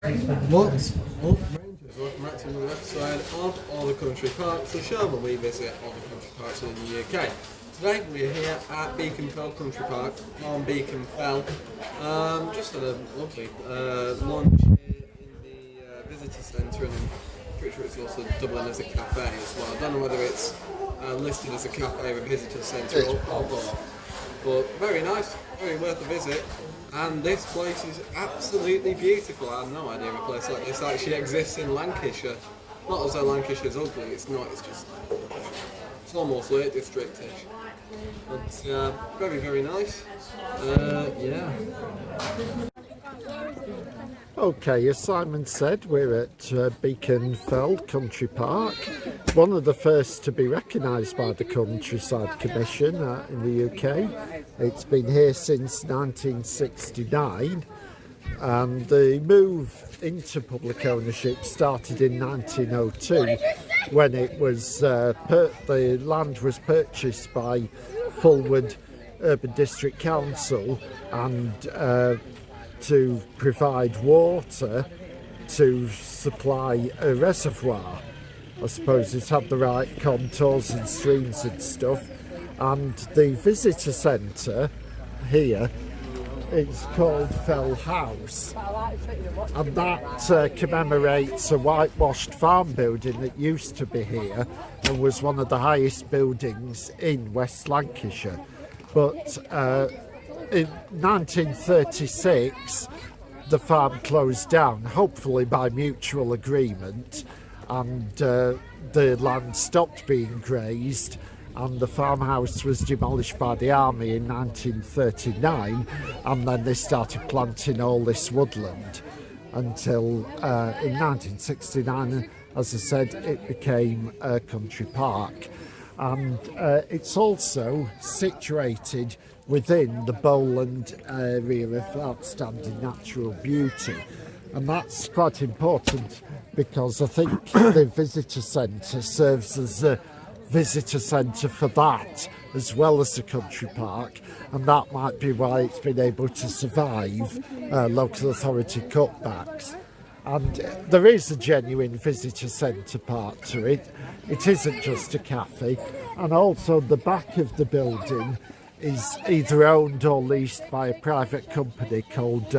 What's up, Rangers? Welcome back to another episode of All the Country Parks, the show where we visit all the country parks in the UK. Today we're here at Beacon Fell Country Park on Beacon Fell. Just had a lovely lunch here in the visitor centre, and I'm pretty sure it's also doubling as a cafe as well. I don't know whether it's listed as a cafe or a visitor centre or both, but very nice, very worth a visit. And this place is absolutely beautiful. I had no idea a place like this actually exists in Lancashire. Not as though Lancashire's ugly, it's not, it's almost Lake District-ish. But very, very nice. Yeah. Okay, as Simon said, we're at Beacon Fell Country Park, one of the first to be recognised by the Countryside Commission in the UK. It's been here since 1969, and the move into public ownership started in 1902 when it was the land was purchased by Fulwood Urban District Council, and to provide water to supply a reservoir. I suppose it's had the right contours and streams and stuff. And the visitor centre here is called Fell House, and that commemorates a whitewashed farm building that used to be here and was one of the highest buildings in West Lancashire. But in 1936, the farm closed down, hopefully by mutual agreement, and the land stopped being grazed, and the farmhouse was demolished by the army in 1939, and then they started planting all this woodland until in 1969, as I said, it became a country park. And it's also situated within the Bowland area of outstanding natural beauty, and that's quite important because I think the visitor centre serves as a visitor centre for that as well as the country park, and that might be why it's been able to survive local authority cutbacks. And there is a genuine visitor centre part to it. It isn't just a cafe, and also the back of the building is either owned or leased by a private company called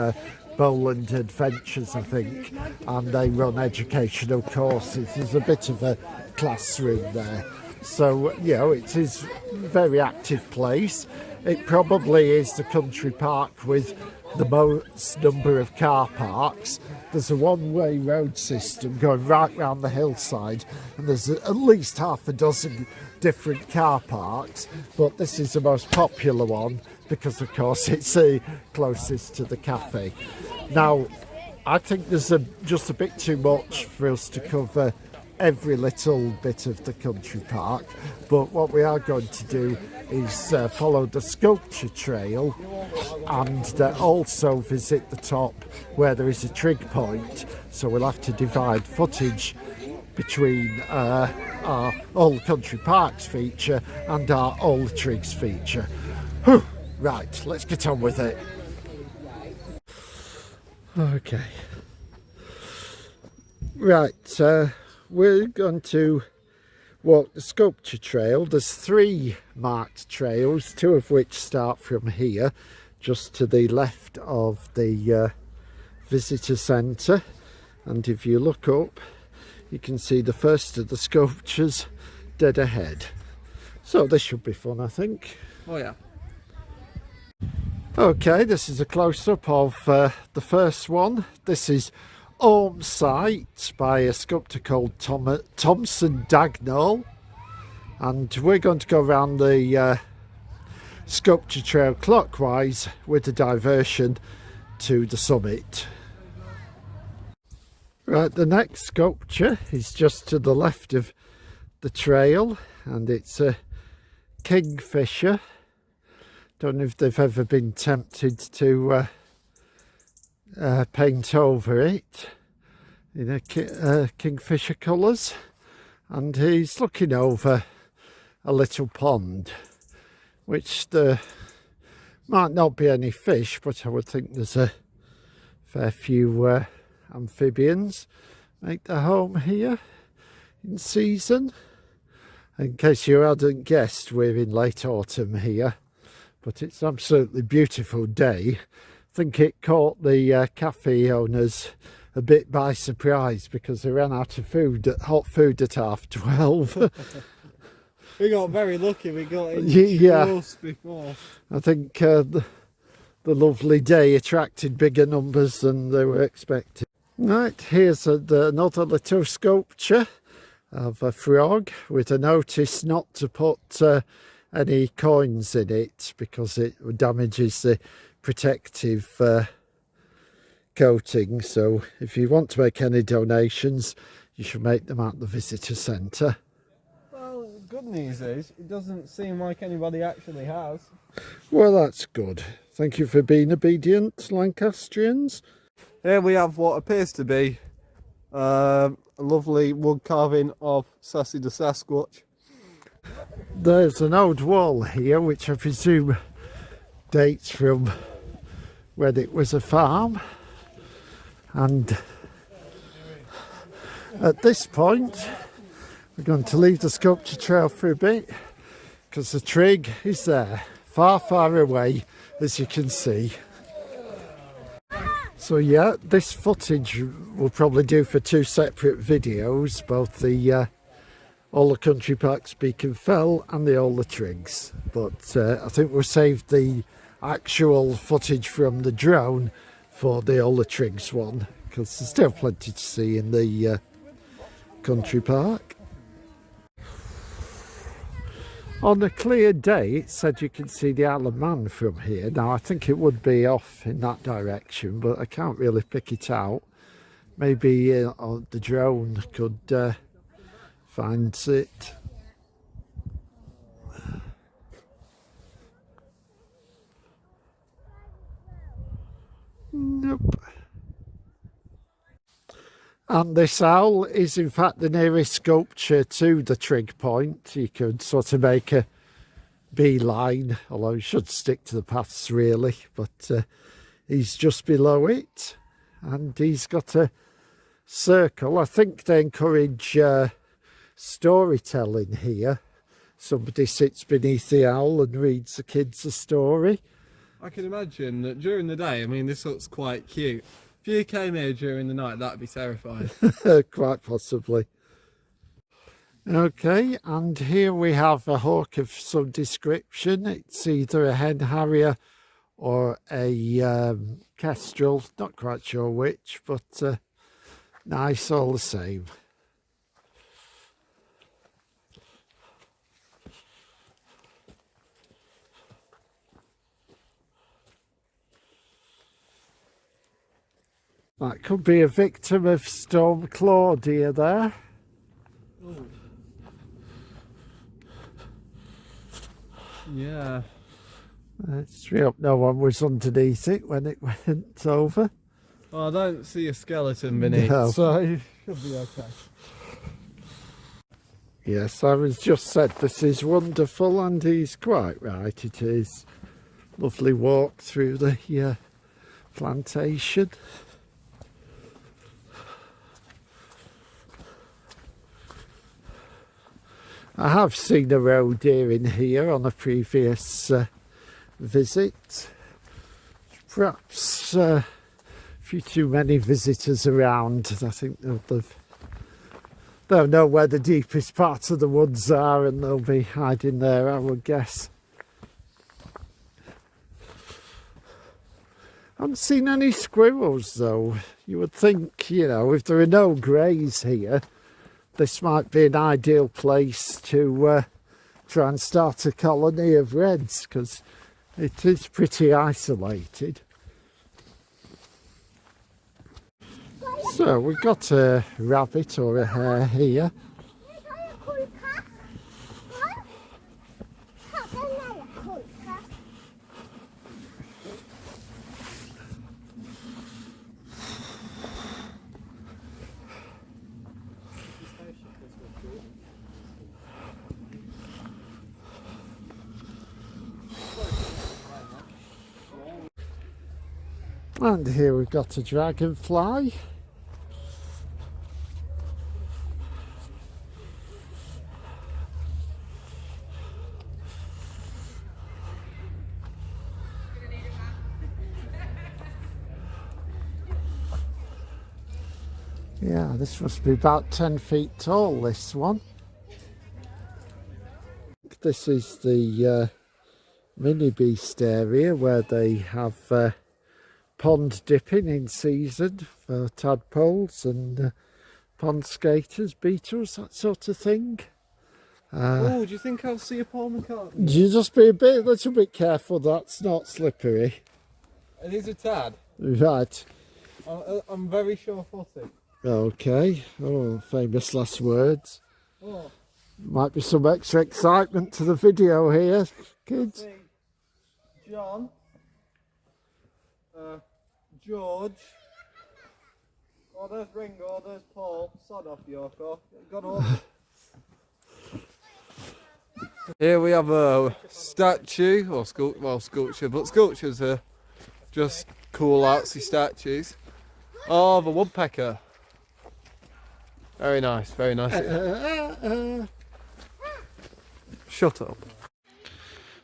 Bowland Adventures, I think, and they run educational courses. There's a bit of a classroom there. So, you know, it is a very active place. It probably is the country park with the most number of car parks. There's a one-way road system going right round the hillside, and there's at least half a dozen different car parks, but this is the most popular one because of course it's the closest to the cafe. Now, I think there's just a bit too much for us to cover every little bit of the country park, but what we are going to do is follow the sculpture trail and also visit the top where there is a trig point, so we'll have to divide footage between our Old Country Parks feature and our Old Trigs feature. Whew. Right, let's get on with it. Okay. Right, we're going to walk the sculpture trail. There's 3 marked trails, 2 of which start from here, just to the left of the visitor centre. And if you look up, you can see the first of the sculptures dead ahead. So this should be fun, I think. Oh yeah. Okay, this is a close-up of the first one. This is Orm Sight by a sculptor called Thompson Dagnall. And we're going to go around the sculpture trail clockwise with a diversion to the summit. Right, the next sculpture is just to the left of the trail, and it's a kingfisher. Don't know if they've ever been tempted to paint over it in kingfisher colours, and he's looking over a little pond, which there might not be any fish, but I would think there's a fair few amphibians make their home here in season. In case you hadn't guessed, we're in late autumn here, but it's an absolutely beautiful day. I think it caught the cafe owners a bit by surprise because they ran out of hot food at 12:30. We got very lucky, we got in just before. I think the lovely day attracted bigger numbers than they were expecting. Right, here's another little sculpture of a frog with a notice not to put any coins in it because it damages the protective coating. So if you want to make any donations, you should make them at the visitor centre. Well, the good news is it doesn't seem like anybody actually has. Well, that's good. Thank you for being obedient, Lancastrians. Here we have what appears to be a lovely wood carving of Sassy the Sasquatch. There's an old wall here which I presume dates from when it was a farm, and at this point we're going to leave the sculpture trail for a bit because the trig is there, far away, as you can see. So yeah, this footage will probably do for two separate videos, both the all the country parks Beacon Fell and the all the trigs, but I think we'll save the actual footage from the drone for the all the trigs one because there's still plenty to see in the country park. On a clear day, it said you can see the Isle of Man from here. Now, I think it would be off in that direction, but I can't really pick it out. Maybe the drone could find it. Nope. And this owl is in fact the nearest sculpture to the trig point. You could sort of make a beeline, although you should stick to the paths really, but he's just below it and he's got a circle. I think they encourage storytelling here. Somebody sits beneath the owl and reads the kids a story. I can imagine that during the day, I mean, this looks quite cute. If you came here during the night, that'd be terrifying. Quite possibly. Okay, and here we have a hawk of some description. It's either a hen harrier or a kestrel, not quite sure which, but nice all the same. That could be a victim of Storm Claudia there. Ooh. Yeah. Let's hope no one was underneath it when it went over. Well, I don't see a skeleton beneath, no. So it should be okay. Yes, I was just said this is wonderful, and he's quite right. It is. Lovely walk through the plantation. I have seen a roe deer in here on a previous visit. Perhaps a few too many visitors around. I think they'll know where the deepest parts of the woods are and they'll be hiding there, I would guess. I haven't seen any squirrels though. You would think, you know, if there are no greys here, this might be an ideal place to try and start a colony of reds because it is pretty isolated. So we've got a rabbit or a hare here. And here we've got a dragonfly. Yeah, this must be about 10 feet tall, this one. This is the mini beast area where they have pond dipping in season for tadpoles and pond skaters, beetles, that sort of thing. Oh, do you think I'll see a Paul McCartney? You just be a little bit careful, that's not slippery. It is a tad. Right. I'm very sure-footed. Okay. Oh, famous last words. Oh. Might be some extra excitement to the video here, kids. John. George. Oh, there's Ringo, there's Paul. Sod off, Yoko. Got all. Here we have a statue, or sculpture, but sculptures are just cool artsy statues of a woodpecker. Very nice, very nice. Shut up.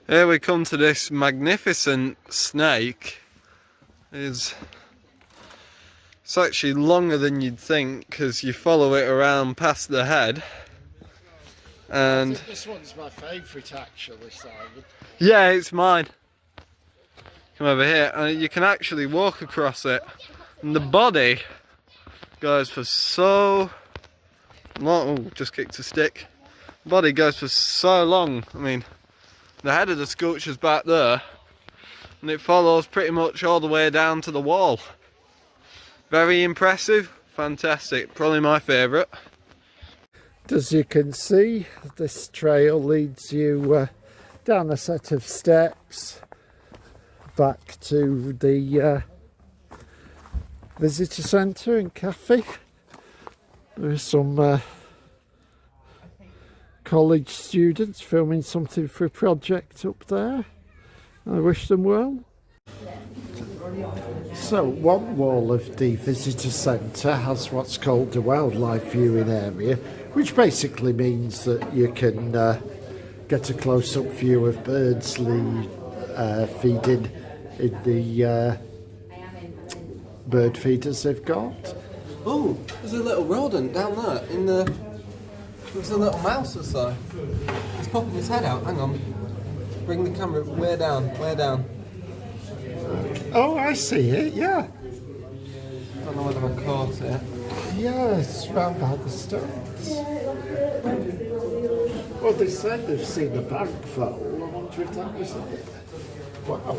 Here we come to this magnificent snake. It's actually longer than you'd think because you follow it around past the head. And this one's my favourite actually, Simon. Yeah, it's mine. Come over here, and you can actually walk across it. And the body goes for so long. Oh, just kicked a stick. The body goes for so long. I mean, the head of the sculpture's back there, and it follows pretty much all the way down to the wall. Very impressive, fantastic. Probably my favourite. As you can see, this trail leads you down a set of steps back to the visitor centre and cafe. There's some college students filming something for a project up there. I wish them well. So one wall of the visitor centre has what's called a wildlife viewing area, which basically means that you can get a close-up view of birds feeding in the bird feeders they've got. Oh, there's a little rodent down there in the... There's a little mouse or so. He's popping his head out. Hang on. Bring the camera way down, way down. Oh, I see it, yeah. I don't know whether I caught it. Yeah, it's round by the stones. Well, they said they've seen a bank vole. I wonder if that was it. Wow.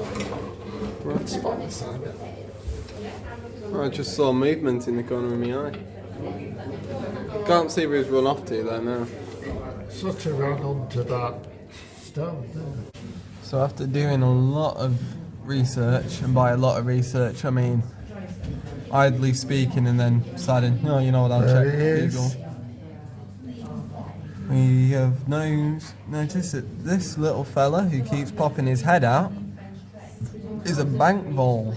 Bright spot, Simon. I just saw movement in the corner of my eye. Can't see where he's run off to though now. Sort of ran onto that stone, didn't it? So after doing a lot of research, and by a lot of research I mean idly speaking and then deciding, no, you know what, I'll check Google. We have noticed that this little fella who keeps popping his head out is a bank vole.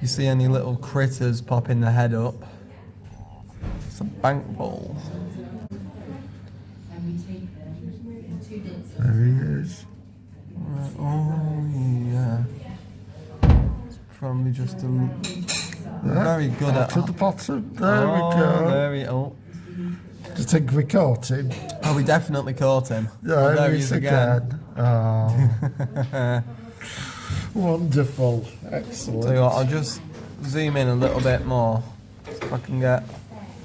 You see any little critters popping their head up? It's a bank vole. There he is. Oh yeah. It's probably just a very good at to the bottom. There we go. There we go. Do you think we caught him? Oh, we definitely caught him. There he is again. Oh. Wonderful. Excellent. So I'll just zoom in a little bit more. See if I can get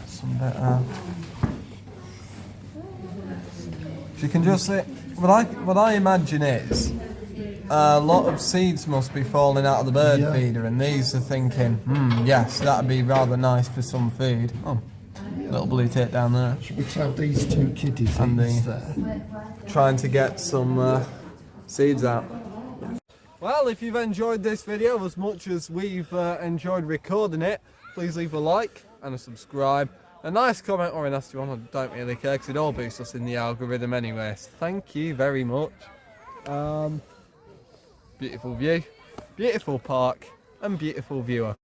some better. So you can just see, what I imagine is a lot of seeds must be falling out of the bird feeder, and these are thinking, yes, that'd be rather nice for some food. Oh, little blue tit down there. Should we tell these two kiddies there? Trying to get some seeds out. Well, if you've enjoyed this video as much as we've enjoyed recording it, please leave a like and a subscribe. A nice comment or a nasty one, I don't really care because it all boosts us in the algorithm anyway. So thank you very much. Beautiful view, beautiful park and beautiful viewer.